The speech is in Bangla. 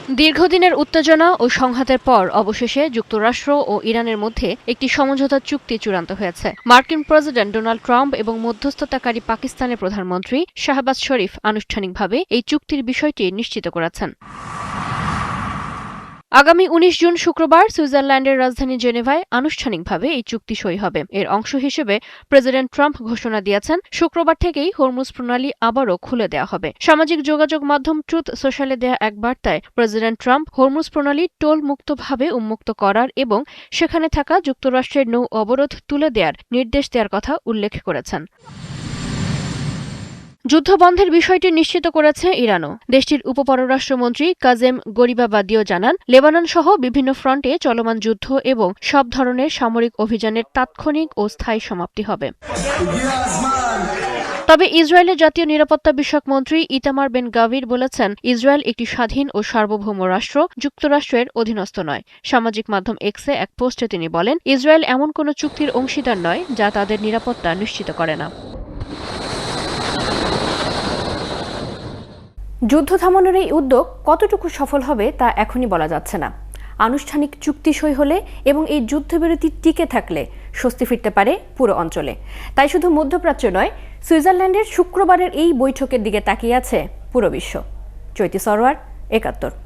দীর্ঘদিনের উত্তেজনা ও সংঘাতের পর অবশেষে যুক্তরাষ্ট্র ও ইরানের মধ্যে একটি সমঝোতা চুক্তি চূড়ান্ত হয়েছে। মার্কিন প্রেসিডেন্ট ডোনাল্ড ট্রাম্প এবং মধ্যস্থতাকারী পাকিস্তানের প্রধানমন্ত্রী শাহবাজ শরীফ আনুষ্ঠানিকভাবে এই চুক্তির বিষয়টি নিশ্চিত করেছেন। আগামী ১৯ জুন শুক্রবার সুইজারল্যান্ডের রাজধানী জেনেভায় আনুষ্ঠানিকভাবে এই চুক্তি সই হবে। এর অংশ হিসেবে প্রেসিডেন্ট ট্রাম্প ঘোষণা দিয়েছেন, শুক্রবার থেকেই হরমুজ প্রণালী আবারও খুলে দেওয়া হবে। সামাজিক যোগাযোগ মাধ্যম ট্রুথ সোশ্যালে দেয়া এক বার্তায় প্রেসিডেন্ট ট্রাম্প হরমুজ প্রণালী টোল মুক্তভাবে উন্মুক্ত করার এবং সেখানে থাকা যুক্তরাষ্ট্রের নৌ অবরোধ তুলে দেওয়ার নির্দেশ দেওয়ার কথা উল্লেখ করেছেন। যুদ্ধবন্ধের বিষয়টি নিশ্চিত করেছে ইরানও। দেশটির উপপররাষ্ট্রমন্ত্রী কাজেম গরিবাবাদিও জানান, লেবানন সহ বিভিন্ন ফ্রন্টে চলমান যুদ্ধ এবং সব ধরনের সামরিক অভিযানের তাৎক্ষণিক ও স্থায়ী সমাপ্তি হবে। তবে ইসরায়েলের জাতীয় নিরাপত্তা বিষয়ক মন্ত্রী ইতামার বেন গাভির বলেছেন, ইসরায়েল একটি স্বাধীন ও সার্বভৌম রাষ্ট্র, যুক্তরাষ্ট্রের অধীনস্থ নয়। সামাজিক মাধ্যম এক্সে এক পোস্টে তিনি বলেন, ইসরায়েল এমন কোনো চুক্তির অংশীদার নয় যা তাদের নিরাপত্তা নিশ্চিত করে না। যুদ্ধ থামানোর এই উদ্যোগ কতটুকু সফল হবে তা এখনই বলা যাচ্ছে না। আনুষ্ঠানিক চুক্তি সই হলে এবং এই যুদ্ধবিরতি টিকে থাকলে স্বস্তি ফিরতে পারে পুরো অঞ্চলে। তাই শুধু মধ্যপ্রাচ্য নয়, সুইজারল্যান্ডের শুক্রবারের এই বৈঠকের দিকে তাকিয়ে আছে পুরো বিশ্ব। চৈতি সরোয়ার, ৭১।